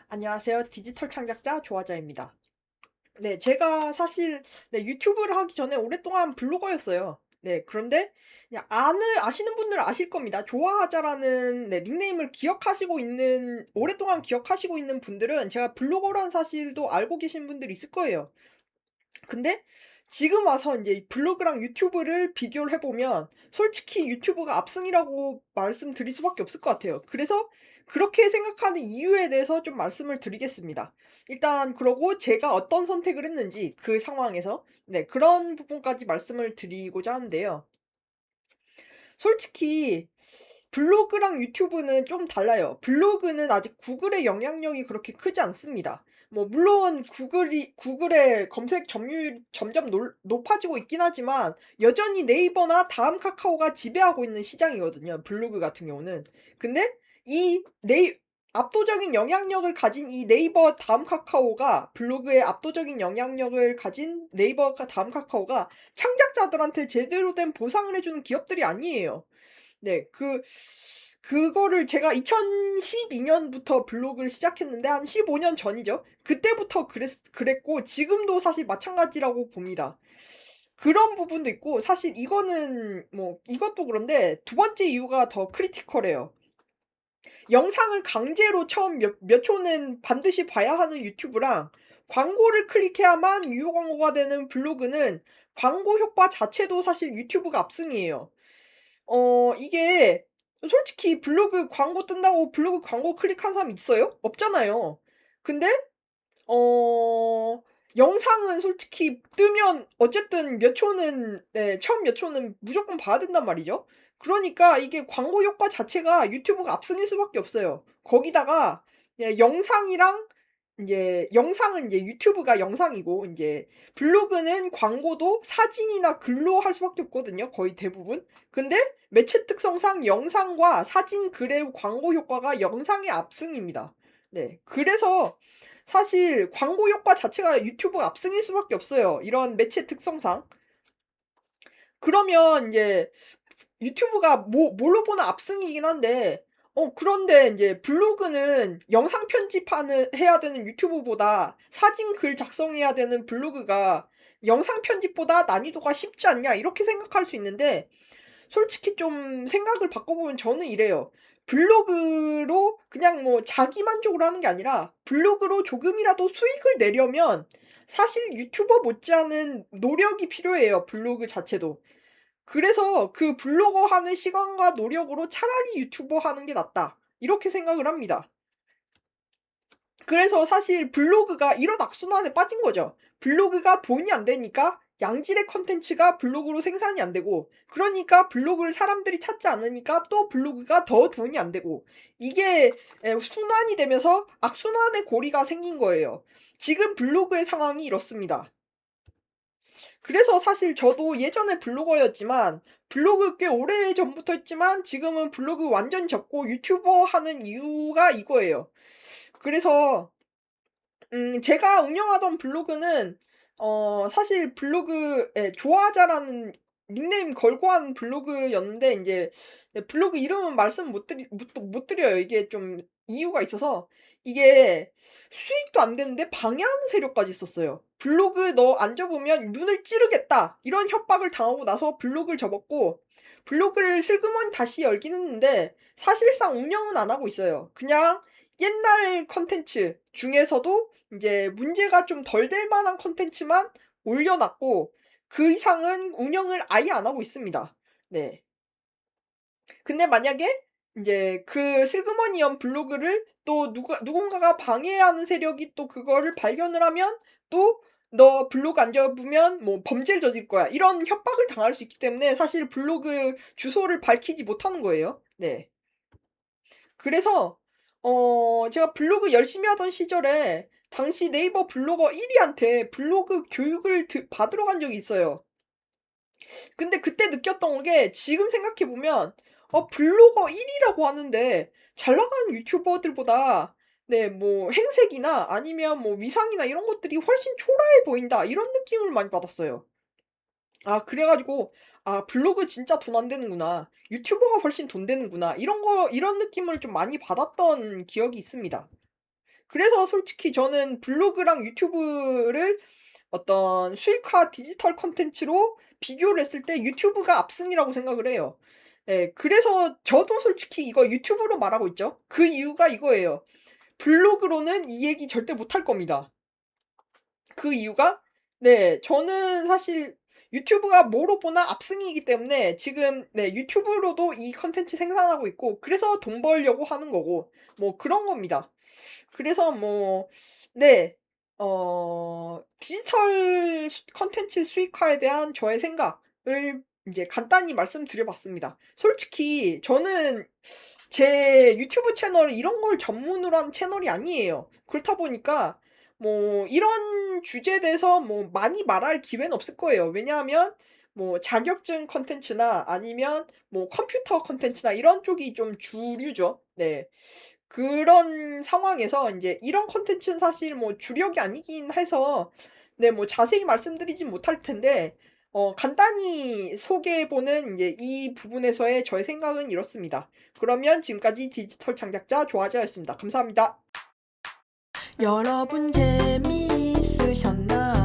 안녕하세요. 디지털 창작자 조아자입니다. 네, 제가 사실 유튜브를 하기 전에 오랫동안 블로거였어요. 네, 그런데 그냥 아시는 분들은 아실 겁니다. 조아하자라는 닉네임을 오랫동안 기억하시고 있는 분들은 제가 블로거란 사실도 알고 계신 분들이 있을 거예요. 근데 지금 와서 이제 블로그랑 유튜브를 비교를 해보면 솔직히 유튜브가 압승이라고 말씀드릴 수밖에 없을 것 같아요. 그래서 그렇게 생각하는 이유에 대해서 좀 말씀을 드리겠습니다. 일단 그러고 제가 어떤 선택을 했는지 그 상황에서 그런 부분까지 말씀을 드리고자 하는데요. 솔직히 블로그랑 유튜브는 좀 달라요. 블로그는 아직 구글의 영향력이 그렇게 크지 않습니다. 뭐 물론 구글의 검색 점유율이 점점 높아지고 있긴 하지만 여전히 네이버나 다음 카카오가 지배하고 있는 시장이거든요. 블로그 같은 경우는. 근데 이 압도적인 영향력을 가진 이 네이버 다음 카카오가 블로그에 압도적인 영향력을 가진 네이버가 다음 카카오가 창작자들한테 제대로 된 보상을 해주는 기업들이 아니에요. 네. 그거를 제가 2012년부터 블로그를 시작했는데 한 15년 전이죠. 그때부터 그랬고 지금도 사실 마찬가지라고 봅니다. 그런 부분도 있고 사실 이거는 뭐 이것도 그런데 두 번째 이유가 더 크리티컬해요. 영상을 강제로 처음 몇 초는 반드시 봐야 하는 유튜브랑 광고를 클릭해야만 유효 광고가 되는 블로그는 광고 효과 자체도 사실 유튜브가 압승이에요. 이게 솔직히 블로그 광고 뜬다고 블로그 광고 클릭한 사람 있어요? 없잖아요. 근데 어 영상은 솔직히 뜨면 어쨌든 처음 몇 초는 무조건 봐야 된단 말이죠. 그러니까 이게 광고 효과 자체가 유튜브가 압승일 수밖에 없어요. 거기다가 영상이랑 영상은 유튜브가 영상이고 블로그는 광고도 사진이나 글로 할 수밖에 없거든요. 거의 대부분. 근데 매체 특성상 영상과 사진, 글의 광고 효과가 영상의 압승입니다. 네. 그래서 사실 광고 효과 자체가 유튜브가 압승일 수밖에 없어요. 이런 매체 특성상. 그러면 유튜브가 뭘로 보나 압승이긴 한데 그런데 블로그는 영상 편집하는 해야 되는 유튜브보다 사진 글 작성해야 되는 블로그가 영상 편집보다 난이도가 쉽지 않냐 이렇게 생각할 수 있는데 솔직히 좀 생각을 바꿔보면 저는 이래요. 블로그로 그냥 뭐 자기 만족으로 하는 게 아니라 블로그로 조금이라도 수익을 내려면 사실 유튜버 못지않은 노력이 필요해요. 블로그 자체도. 그래서 그 블로거 하는 시간과 노력으로 차라리 유튜버 하는 게 낫다. 이렇게 생각을 합니다. 그래서 사실 블로그가 이런 악순환에 빠진 거죠. 블로그가 돈이 안 되니까 양질의 컨텐츠가 블로그로 생산이 안 되고, 그러니까 블로그를 사람들이 찾지 않으니까 또 블로그가 더 돈이 안 되고, 이게 순환이 되면서 악순환의 고리가 생긴 거예요. 지금 블로그의 상황이 이렇습니다. 그래서 사실 저도 예전에 블로거였지만 블로그 꽤 오래 전부터 했지만 지금은 블로그 완전 접고 유튜버 하는 이유가 이거예요. 그래서 제가 운영하던 블로그는 사실 블로그에 좋아하자라는 닉네임 걸고 한 블로그였는데 블로그 이름은 말씀 못 드려요. 이게 좀 이유가 있어서 이게 수익도 안 되는데 방해하는 세력까지 있었어요. 블로그 너 안 접으면 눈을 찌르겠다. 이런 협박을 당하고 나서 블로그를 접었고 블로그를 슬그머니 다시 열긴 했는데 사실상 운영은 안 하고 있어요. 그냥 옛날 컨텐츠 중에서도 문제가 좀 덜 될 만한 컨텐츠만 올려놨고 그 이상은 운영을 아예 안 하고 있습니다. 네. 근데 만약에 그 슬그머니언 블로그를 또 누군가가 방해하는 세력이 또 그거를 발견을 하면 또 "너 블로그 안 접으면 뭐 범죄를 저질 거야." 이런 협박을 당할 수 있기 때문에 사실 블로그 주소를 밝히지 못하는 거예요. 네. 그래서 제가 블로그 열심히 하던 시절에 당시 네이버 블로거 1 위한테 블로그 교육을 받으러 간 적이 있어요. 근데 그때 느꼈던 게 지금 생각해 보면 블로거 1 위라고 하는데 잘 나가는 유튜버들보다 뭐 행색이나 아니면 뭐 위상이나 이런 것들이 훨씬 초라해 보인다 이런 느낌을 많이 받았어요. 아 그래 가지고 '아 블로그 진짜 돈 안 되는구나. 유튜버가 훨씬 돈 되는구나.' 이런 느낌을 좀 많이 받았던 기억이 있습니다. 그래서 솔직히 저는 블로그랑 유튜브를 어떤 수익화 디지털 콘텐츠로 비교를 했을 때 유튜브가 앞선이라고 생각을 해요. 예. 그래서 저도 솔직히 이거 유튜브로 말하고 있죠. 그 이유가 이거예요. 블로그로는 이 얘기 절대 못할 겁니다. 그 이유가 네 저는 사실 유튜브가 뭐로 보나 압승이기 때문에 지금 네 유튜브로도 이 콘텐츠 생산하고 있고 그래서 돈 벌려고 하는 거고 뭐 그런 겁니다. 그래서 뭐 네. 디지털 콘텐츠 수익화에 대한 저의 생각을 인제 간단히 말씀드려 봤습니다. 솔직히 저는 제 유튜브 채널이 이런 걸 전문으로 한 채널이 아니에요. 그렇다 보니까 뭐 이런 주제에 대해서 뭐 많이 말할 기회는 없을 거예요. 왜냐하면 뭐 자격증 콘텐츠나 아니면 뭐 컴퓨터 콘텐츠나 이런 쪽이 좀 주류죠. 네. 그런 상황에서 인제 이런 콘텐츠는 사실 뭐 주력이 아니긴 해서 네 뭐 자세히 말씀드리진 못할 텐데 간단히 소개해 보는 인제 이 부분에서의 저의 생각은 이렇습니다. 그러면 지금까지 디지털 창작자 조아지아였습니다. 감사합니다. 여러분 재미있으셨나요?